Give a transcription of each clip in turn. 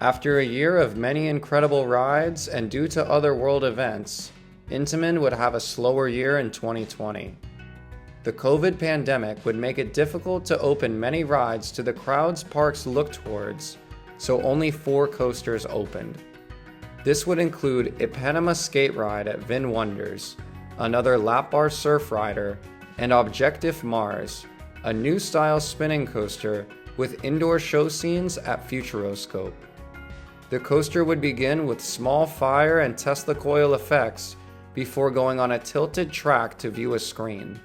After a year of many incredible rides and due to other world events, Intamin would have a slower year in 2020. The COVID pandemic would make it difficult to open many rides to the crowds parks look towards, so only 4 coasters opened. This would include a Panama skate ride at Vin Wonders, another lap bar surf rider, and Objectif Mars, a new style spinning coaster with indoor show scenes at Futuroscope. The coaster would begin with small fire and Tesla coil effects before going on a tilted track to view a screen.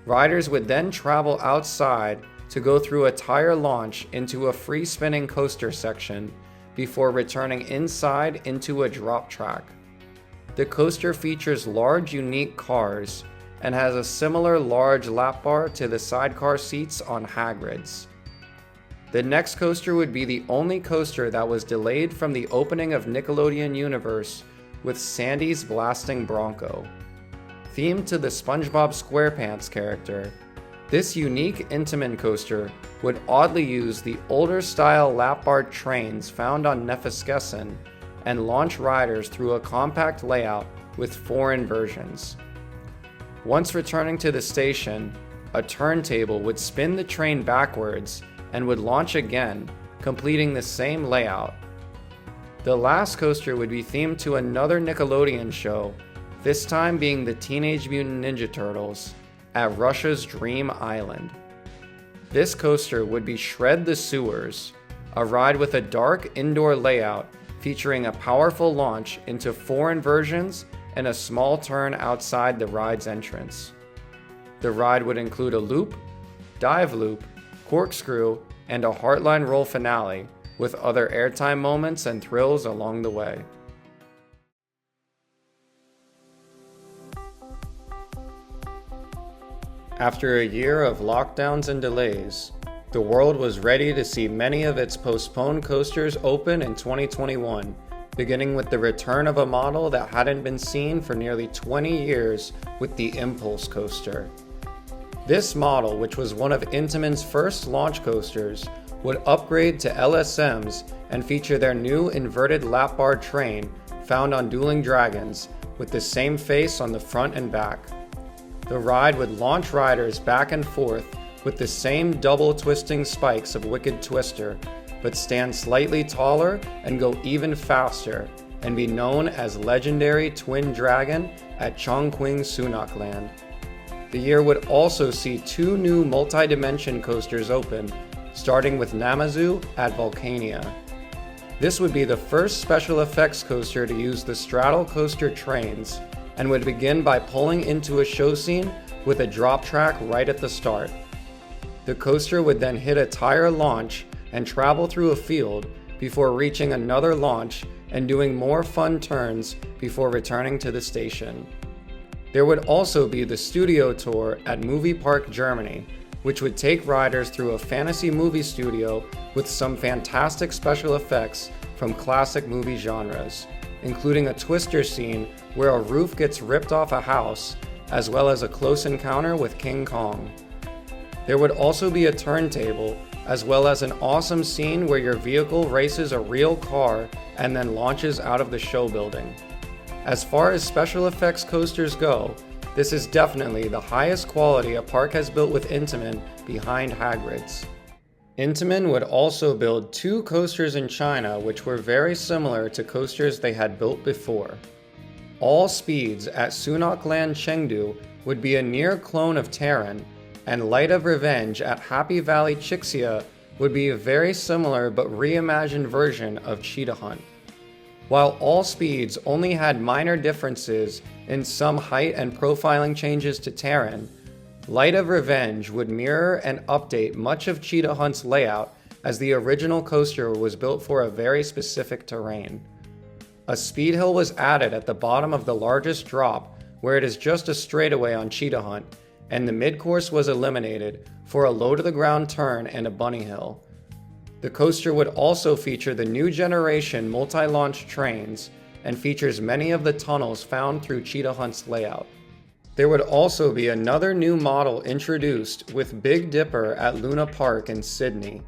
Riders would then travel outside to go through a tire launch into a free spinning coaster section before returning inside into a drop track. The coaster features large unique cars and has a similar large lap bar to the sidecar seats on Hagrid's. The next coaster would be the only coaster that was delayed from the opening of Nickelodeon Universe with Sandy's Blasting Bronco. Themed to the SpongeBob SquarePants character, this unique Intamin coaster would oddly use the older style lap bar trains found on Nefiskesen and launch riders through a compact layout with 4 inversions. Once returning to the station, a turntable would spin the train backwards and would launch again, completing the same layout. The last coaster would be themed to another Nickelodeon show, this time being the Teenage Mutant Ninja Turtles, at Russia's Dream Island. This coaster would be Shred the Sewers, a ride with a dark indoor layout featuring a powerful launch into 4 inversions and a small turn outside the ride's entrance. The ride would include a loop, dive loop, corkscrew, and a Heartline roll finale, with other airtime moments and thrills along the way. After a year of lockdowns and delays, the world was ready to see many of its postponed coasters open in 2021, beginning with the return of a model that hadn't been seen for nearly 20 years with the Impulse coaster. This model, which was one of Intamin's first launch coasters, would upgrade to LSMs and feature their new inverted lap bar train found on Dueling Dragons with the same face on the front and back. The ride would launch riders back and forth with the same double twisting spikes of Wicked Twister, but stand slightly taller and go even faster, and be known as Legendary Twin Dragon at Chongqing Sunakland. The year would also see 2 new multi-dimension coasters open, starting with Namazu at Volcania. This would be the first special effects coaster to use the straddle coaster trains, and would begin by pulling into a show scene with a drop track right at the start. The coaster would then hit a tire launch and travel through a field before reaching another launch and doing more fun turns before returning to the station. There would also be the studio tour at Movie Park Germany, which would take riders through a fantasy movie studio with some fantastic special effects from classic movie genres, including a twister scene where a roof gets ripped off a house, as well as a close encounter with King Kong. There would also be a turntable, as well as an awesome scene where your vehicle races a real car and then launches out of the show building. As far as special effects coasters go, this is definitely the highest quality a park has built with Intamin behind Hagrid's. Intamin would also build 2 coasters in China which were very similar to coasters they had built before. All Speeds at Sunakland Chengdu would be a near clone of Terran, and Light of Revenge at Happy Valley Chixia would be a very similar but reimagined version of Cheetah Hunt. While All Speeds only had minor differences in some height and profiling changes to Terran, Light of Revenge would mirror and update much of Cheetah Hunt's layout, as the original coaster was built for a very specific terrain. A speed hill was added at the bottom of the largest drop, where it is just a straightaway on Cheetah Hunt, and the mid-course was eliminated for a low-to-the-ground turn and a bunny hill. The coaster would also feature the new generation multi-launch trains, and features many of the tunnels found through Cheetah Hunt's layout. There would also be another new model introduced with Big Dipper at Luna Park in Sydney.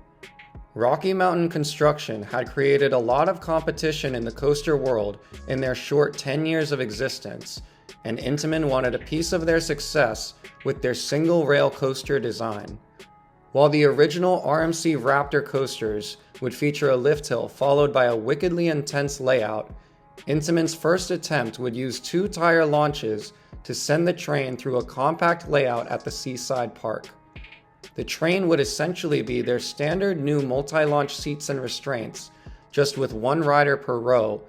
Rocky Mountain Construction had created a lot of competition in the coaster world in their short 10 years of existence, and Intamin wanted a piece of their success with their single rail coaster design. While the original RMC Raptor coasters would feature a lift hill followed by a wickedly intense layout, Intamin's first attempt would use 2 tire launches to send the train through a compact layout at the Seaside Park. The train would essentially be their standard new multi-launch seats and restraints, just with 1 rider per row,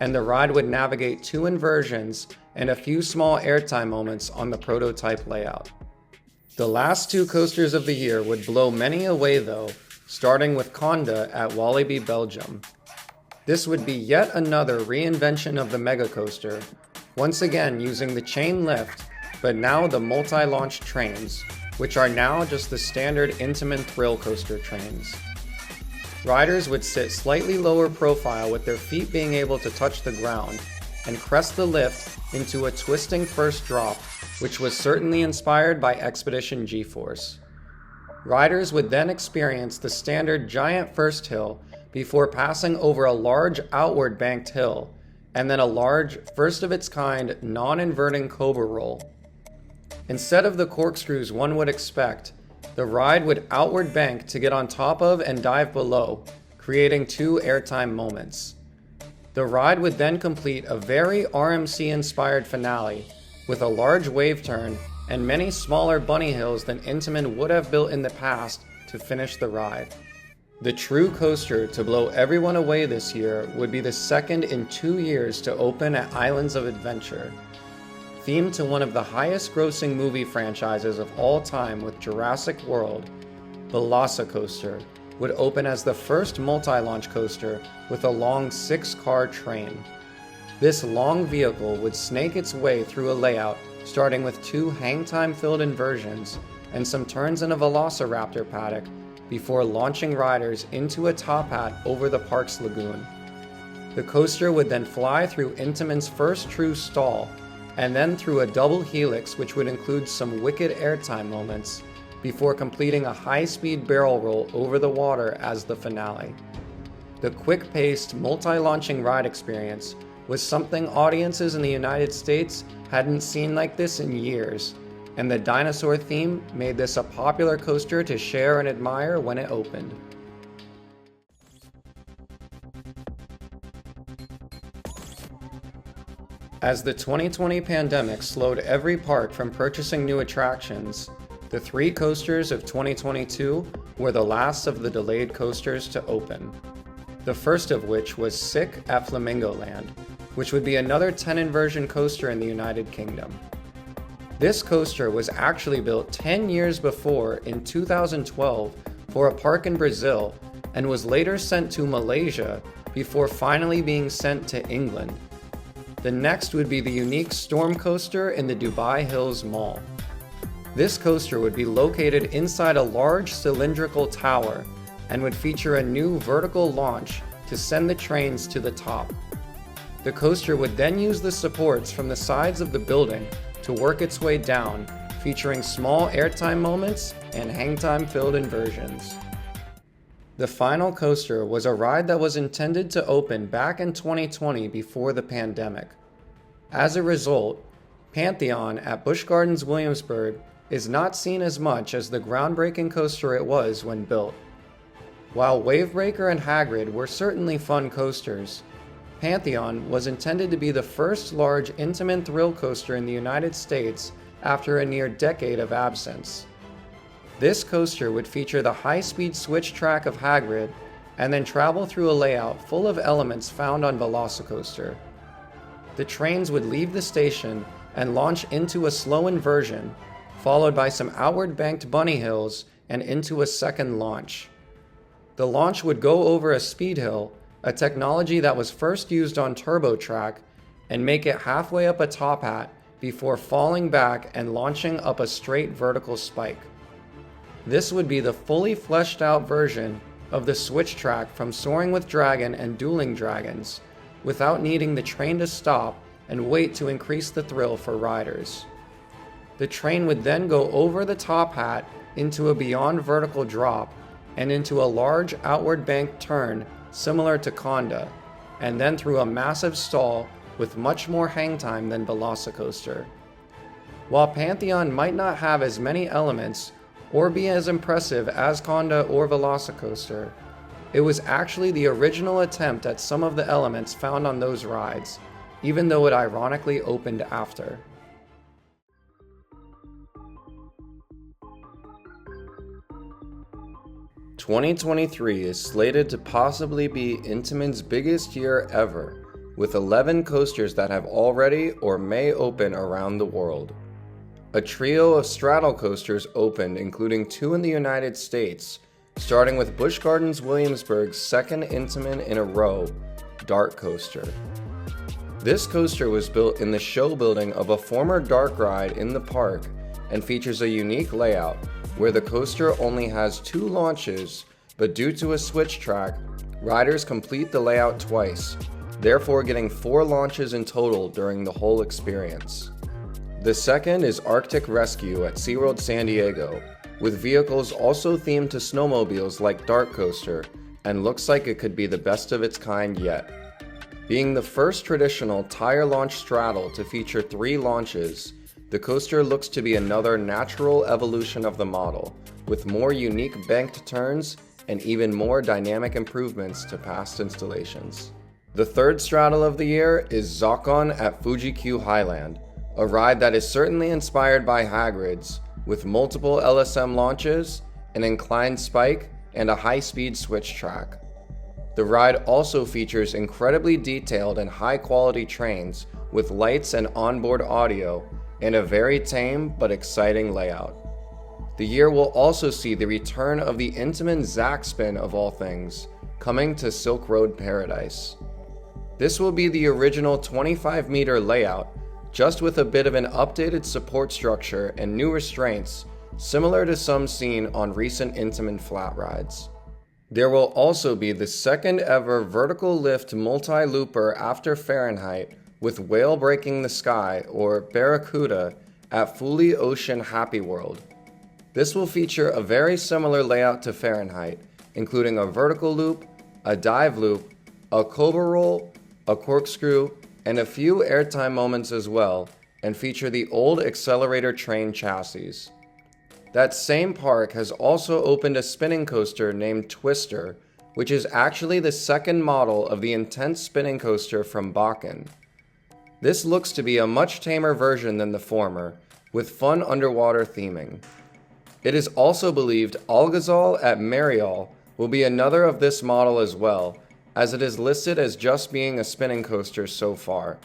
and the ride would navigate 2 inversions and a few small airtime moments on the prototype layout. The last 2 coasters of the year would blow many away though, starting with Conda at Walibi, Belgium. This would be yet another reinvention of the mega coaster, once again using the chain lift, but now the multi-launch trains, which are now just the standard Intamin thrill coaster trains. Riders would sit slightly lower profile with their feet being able to touch the ground, and crest the lift into a twisting first drop, which was certainly inspired by Expedition G-Force. Riders would then experience the standard giant first hill before passing over a large outward banked hill, and then a large, first of its kind, non-inverting cobra roll. Instead of the corkscrews one would expect, the ride would outward bank to get on top of and dive below, creating 2 airtime moments. The ride would then complete a very RMC-inspired finale, with a large wave turn and many smaller bunny hills than Intamin would have built in the past to finish the ride. The true coaster to blow everyone away this year would be the second in 2 years to open at Islands of Adventure. Themed to one of the highest grossing movie franchises of all time with Jurassic World, Velocicoaster would open as the first multi-launch coaster with a long 6-car train. This long vehicle would snake its way through a layout starting with 2 hang-time-filled inversions and some turns in a Velociraptor paddock before launching riders into a top hat over the park's lagoon. The coaster would then fly through Intamin's first true stall, and then through a double helix which would include some wicked airtime moments, before completing a high-speed barrel roll over the water as the finale. The quick-paced, multi-launching ride experience was something audiences in the United States hadn't seen like this in years, and the dinosaur theme made this a popular coaster to share and admire when it opened. As the 2020 pandemic slowed every park from purchasing new attractions, the 3 coasters of 2022 were the last of the delayed coasters to open. The first of which was Sick at Flamingo Land, which would be another 10 inversion coaster in the United Kingdom. This coaster was actually built 10 years before in 2012 for a park in Brazil and was later sent to Malaysia before finally being sent to England. The next would be the unique Storm Coaster in the Dubai Hills Mall. This coaster would be located inside a large cylindrical tower and would feature a new vertical launch to send the trains to the top. The coaster would then use the supports from the sides of the building to work its way down, featuring small airtime moments and hang-time-filled inversions. The final coaster was a ride that was intended to open back in 2020 before the pandemic. As a result, Pantheon at Busch Gardens Williamsburg is not seen as much as the groundbreaking coaster it was when built. While Wavebreaker and Hagrid were certainly fun coasters, Pantheon was intended to be the first large Intamin thrill coaster in the United States after a near decade of absence. This coaster would feature the high-speed switch track of Hagrid and then travel through a layout full of elements found on Velocicoaster. The trains would leave the station and launch into a slow inversion, followed by some outward banked bunny hills and into a second launch. The launch would go over a speed hill, a technology that was first used on TurboTrack, and make it halfway up a top hat before falling back and launching up a straight vertical spike. This would be the fully fleshed out version of the switch track from Soaring with Dragon and Dueling Dragons, without needing the train to stop and wait to increase the thrill for riders. The train would then go over the top hat into a beyond vertical drop, and into a large outward banked turn similar to Conda, and then through a massive stall with much more hang time than Velocicoaster. While Pantheon might not have as many elements or be as impressive as Conda or Velocicoaster, it was actually the original attempt at some of the elements found on those rides, even though it ironically opened after. "2023 is slated to possibly be Intamin's biggest year ever, with 11 coasters that have already or may open around the world. A trio of straddle coasters opened, including 2 in the United States, starting with Busch Gardens Williamsburg's second Intamin in a row, Dark Coaster. This coaster was built in the show building of a former dark ride in the park and features a unique layout where the coaster only has 2 launches, but due to a switch track, riders complete the layout twice, therefore getting 4 launches in total during the whole experience. The second is Arctic Rescue at SeaWorld San Diego, with vehicles also themed to snowmobiles like Dark Coaster, and looks like it could be the best of its kind yet. Being the first traditional tire launch straddle to feature 3 launches, the coaster looks to be another natural evolution of the model, with more unique banked turns and even more dynamic improvements to past installations. The third straddle of the year is Zokon at Fuji-Q Highland, a ride that is certainly inspired by Hagrid's, with multiple LSM launches, an inclined spike, and a high-speed switch track. The ride also features incredibly detailed and high-quality trains with lights and onboard audio, and a very tame but exciting layout. The year will also see the return of the Intamin Zack Spin of all things, coming to Silk Road Paradise. This will be the original 25-meter layout, just with a bit of an updated support structure and new restraints, similar to some seen on recent Intamin flat rides. There will also be the second ever vertical lift multi-looper after Fahrenheit with Whale Breaking the Sky, or Barracuda, at Fully Ocean Happy World. This will feature a very similar layout to Fahrenheit, including a vertical loop, a dive loop, a cobra roll, a corkscrew, and a few airtime moments as well, and feature the old accelerator train chassis. That same park has also opened a spinning coaster named Twister, which is actually the second model of the intense spinning coaster from Bakken. This looks to be a much tamer version than the former, with fun underwater theming. It is also believed Algazal at Marial will be another of this model as well, as it is listed as just being a spinning coaster so far.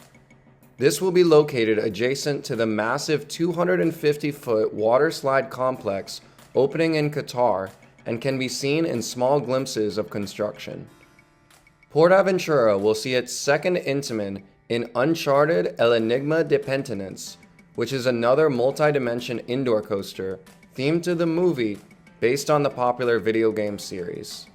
This will be located adjacent to the massive 250-foot water slide complex opening in Qatar and can be seen in small glimpses of construction. PortAventura will see its second Intamin in Uncharted El Enigma de Penitence, which is another multi-dimension indoor coaster themed to the movie based on the popular video game series.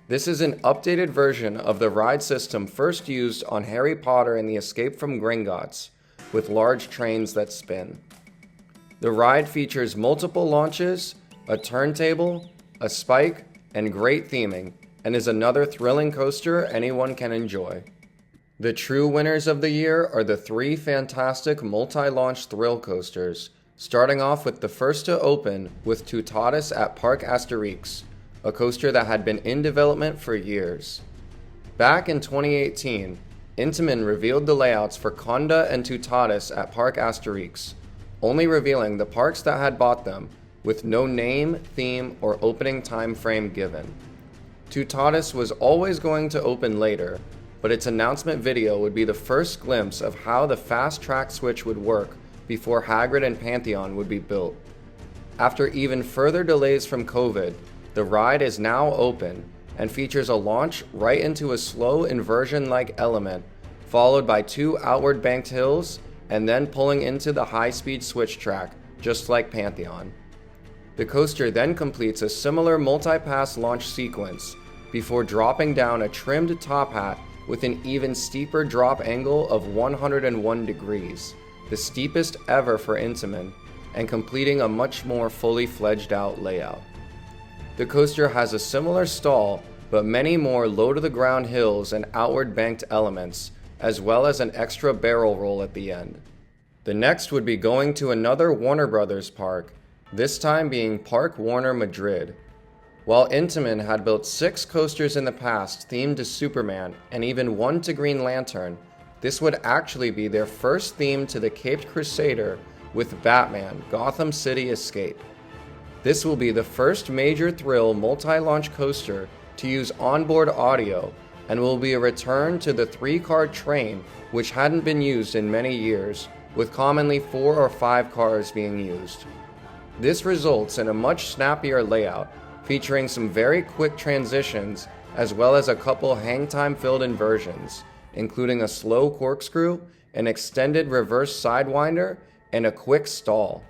This is an updated version of the ride system first used on Harry Potter and the Escape from Gringotts, with large trains that spin. The ride features multiple launches, a turntable, a spike, and great theming, and is another thrilling coaster anyone can enjoy. The true winners of the year are the 3 fantastic multi-launch thrill coasters, starting off with the first to open with Toutatis at Parc Astérix, a coaster that had been in development for years. Back in 2018, Intamin revealed the layouts for Conda and Toutatis at Parc Astérix, only revealing the parks that had bought them, with no name, theme, or opening time frame given. Toutatis was always going to open later, but its announcement video would be the first glimpse of how the fast track switch would work before Hagrid and Pantheon would be built. After even further delays from COVID, the ride is now open and features a launch right into a slow inversion-like element, followed by 2 outward banked hills, and then pulling into the high-speed switch track, just like Pantheon. The coaster then completes a similar multi-pass launch sequence before dropping down a trimmed top hat with an even steeper drop angle of 101 degrees, the steepest ever for Intamin, and completing a much more fully fledged out layout. The coaster has a similar stall, but many more low-to-the-ground hills and outward banked elements, as well as an extra barrel roll at the end. The next would be going to another Warner Brothers park, this time being Park Warner Madrid. While Intamin had built 6 coasters in the past themed to Superman and even one to Green Lantern, this would actually be their first theme to the Caped Crusader with Batman: Gotham City Escape. This will be the first major thrill multi-launch coaster to use onboard audio and will be a return to the 3-car train, which hadn't been used in many years, with commonly 4 or 5 cars being used. This results in a much snappier layout, featuring some very quick transitions as well as a couple hang-time filled inversions, including a slow corkscrew, an extended reverse sidewinder, and a quick stall.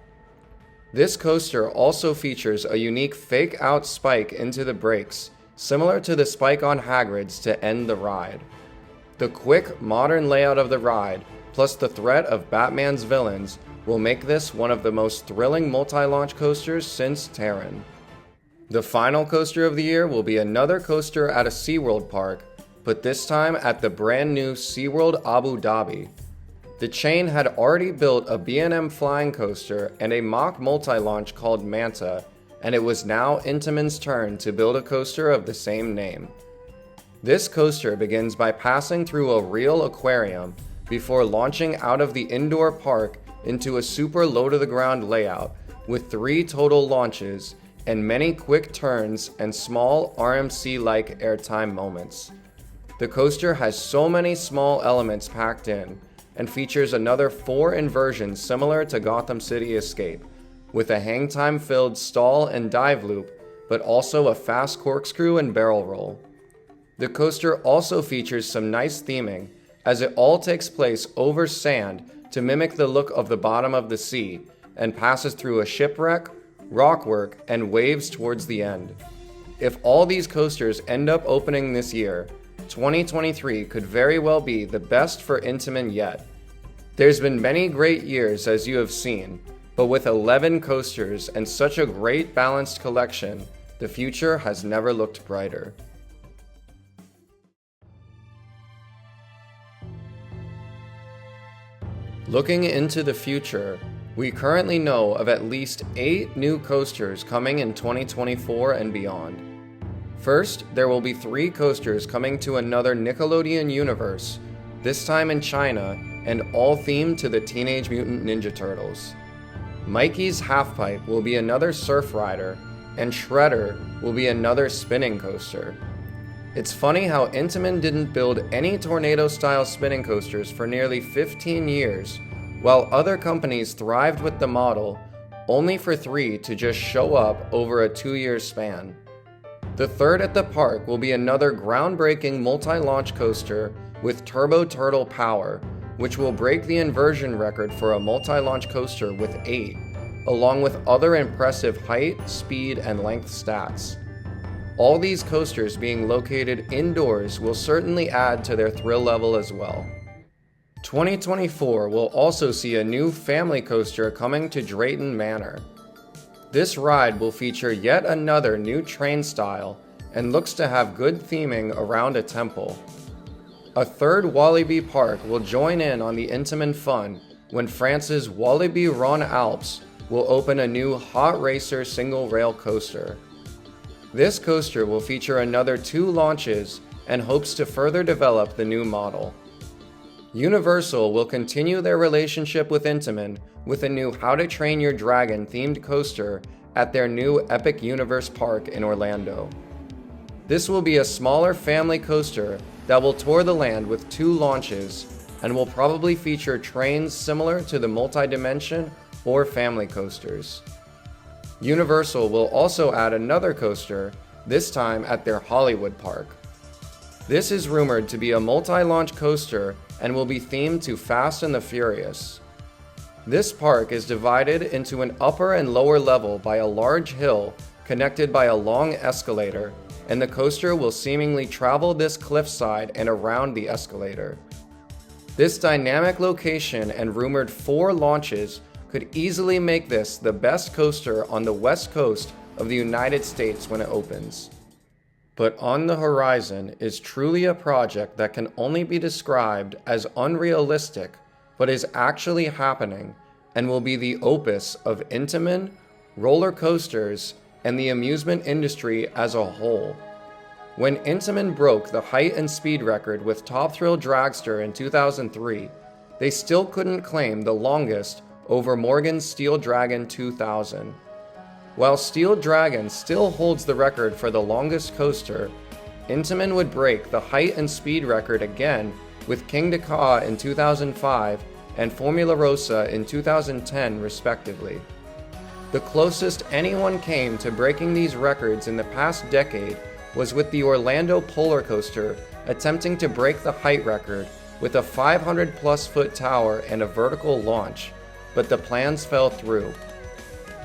This coaster also features a unique fake-out spike into the brakes, similar to the spike on Hagrid's to end the ride. The quick, modern layout of the ride, plus the threat of Batman's villains, will make this one of the most thrilling multi-launch coasters since Terran. The final coaster of the year will be another coaster at a SeaWorld park, but this time at the brand new SeaWorld Abu Dhabi. The chain had already built a B&M flying coaster and a mock multi-launch called Manta, and it was now Intamin's turn to build a coaster of the same name. This coaster begins by passing through a real aquarium before launching out of the indoor park into a super low-to-the-ground layout with 3 total launches and many quick turns and small RMC-like airtime moments. The coaster has so many small elements packed in and features another 4 inversions similar to Gotham City Escape, with a hang-time-filled stall and dive loop, but also a fast corkscrew and barrel roll. The coaster also features some nice theming, as it all takes place over sand to mimic the look of the bottom of the sea, and passes through a shipwreck, rockwork, and waves towards the end. If all these coasters end up opening this year, 2023 could very well be the best for Intamin yet. There's been many great years, as you have seen, but with 11 coasters and such a great balanced collection, the future has never looked brighter. Looking into the future, we currently know of at least 8 new coasters coming in 2024 and beyond. First, there will be 3 coasters coming to another Nickelodeon universe, this time in China, and all themed to the Teenage Mutant Ninja Turtles. Mikey's Halfpipe will be another surf rider, and Shredder will be another spinning coaster. It's funny how Intamin didn't build any tornado-style spinning coasters for nearly 15 years, while other companies thrived with the model, only for 3 to just show up over a 2-year span. The third at the park will be another groundbreaking multi-launch coaster with Turbo Turtle power, which will break the inversion record for a multi-launch coaster with 8, along with other impressive height, speed, and length stats. All these coasters being located indoors will certainly add to their thrill level as well. 2024 will also see a new family coaster coming to Drayton Manor. This ride will feature yet another new train style and looks to have good theming around a temple. A third Walibi park will join in on the Intamin fun when France's Walibi Rhône Alps will open a new Hot Racer single rail coaster. This coaster will feature another 2 launches and hopes to further develop the new model. Universal will continue their relationship with Intamin with a new How to Train Your Dragon themed coaster at their new Epic Universe Park in Orlando. This will be a smaller family coaster that will tour the land with 2 launches and will probably feature trains similar to the Multi-Dimension or family coasters. Universal will also add another coaster, this time at their Hollywood park. This is rumored to be a multi-launch coaster and will be themed to Fast and the Furious. This park is divided into an upper and lower level by a large hill connected by a long escalator, and the coaster will seemingly travel this cliffside and around the escalator. This dynamic location and rumored 4 launches could easily make this the best coaster on the west coast of the United States when it opens. But on the horizon is truly a project that can only be described as unrealistic, but is actually happening and will be the opus of Intamin, roller coasters, and the amusement industry as a whole. When Intamin broke the height and speed record with Top Thrill Dragster in 2003, they still couldn't claim the longest over Morgan's Steel Dragon 2000. While Steel Dragon still holds the record for the longest coaster, Intamin would break the height and speed record again with King Ka in 2005 and Formula Rossa in 2010 respectively. The closest anyone came to breaking these records in the past decade was with the Orlando Polar Coaster attempting to break the height record with a 500+ foot tower and a vertical launch, but the plans fell through.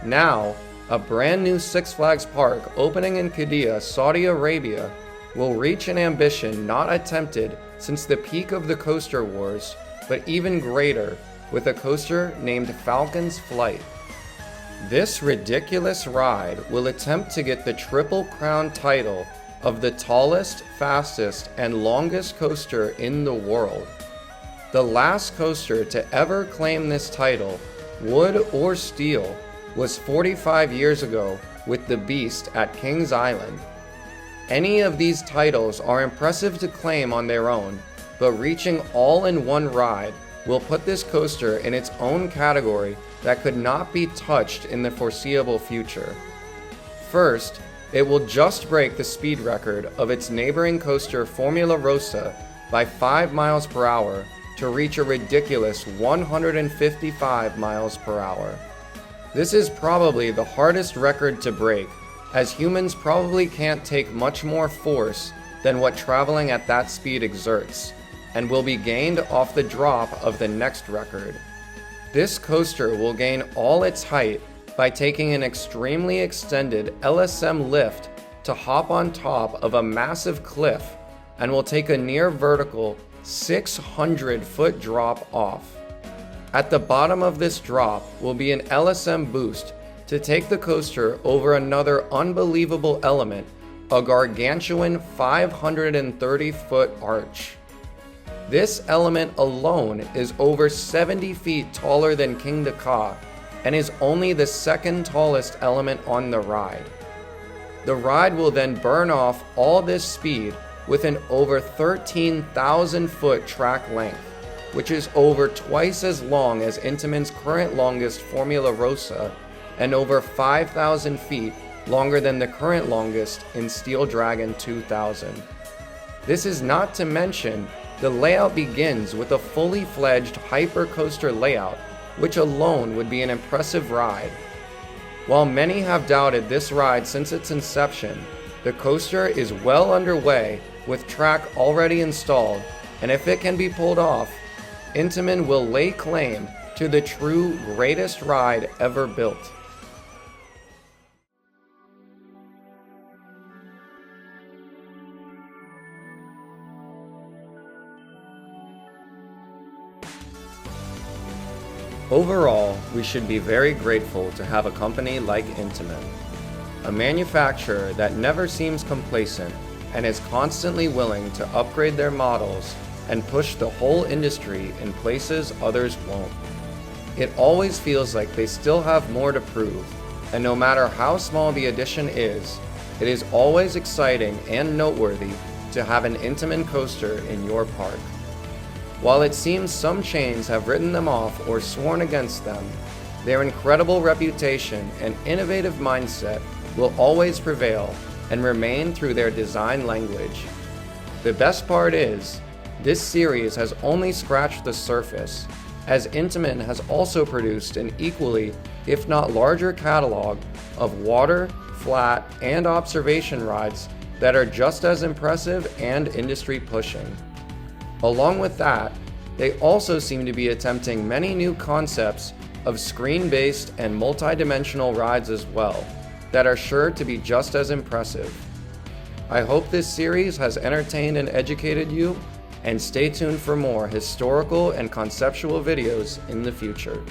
Now, a brand new Six Flags park opening in Qiddiya, Saudi Arabia, will reach an ambition not attempted since the peak of the coaster wars, but even greater, with a coaster named Falcon's Flight. This ridiculous ride will attempt to get the Triple Crown title of the tallest, fastest, and longest coaster in the world. The last coaster to ever claim this title, wood or steel, was 45 years ago with the Beast at Kings Island. Any of these titles are impressive to claim on their own, but reaching all in one ride will put this coaster in its own category that could not be touched in the foreseeable future. First, it will just break the speed record of its neighboring coaster Formula Rossa by 5 miles per hour to reach a ridiculous 155 miles per hour. This is probably the hardest record to break, as humans probably can't take much more force than what traveling at that speed exerts, and will be gained off the drop of the next record. This coaster will gain all its height by taking an extremely extended LSM lift to hop on top of a massive cliff, and will take a near vertical 600-foot drop off. At the bottom of this drop will be an LSM boost to take the coaster over another unbelievable element, a gargantuan 530-foot arch. This element alone is over 70 feet taller than King Ka and is only the second tallest element on the ride. The ride will then burn off all this speed with an over 13,000-foot track length, which is over twice as long as Intamin's current longest Formula Rossa and over 5,000 feet longer than the current longest in Steel Dragon 2000. This is not to mention the layout begins with a fully fledged hypercoaster layout, which alone would be an impressive ride. While many have doubted this ride since its inception, the coaster is well underway with track already installed, and if it can be pulled off, Intamin will lay claim to the true greatest ride ever built. Overall, we should be very grateful to have a company like Intamin, a manufacturer that never seems complacent and is constantly willing to upgrade their models and push the whole industry in places others won't. It always feels like they still have more to prove, and no matter how small the addition is, it is always exciting and noteworthy to have an Intamin coaster in your park. While it seems some chains have written them off or sworn against them, their incredible reputation and innovative mindset will always prevail and remain through their design language. The best part is, this series has only scratched the surface, as Intamin has also produced an equally, if not larger catalog of water, flat, and observation rides that are just as impressive and industry pushing. Along with that, they also seem to be attempting many new concepts of screen-based and multi-dimensional rides as well, that are sure to be just as impressive. I hope this series has entertained and educated you, and stay tuned for more historical and conceptual videos in the future.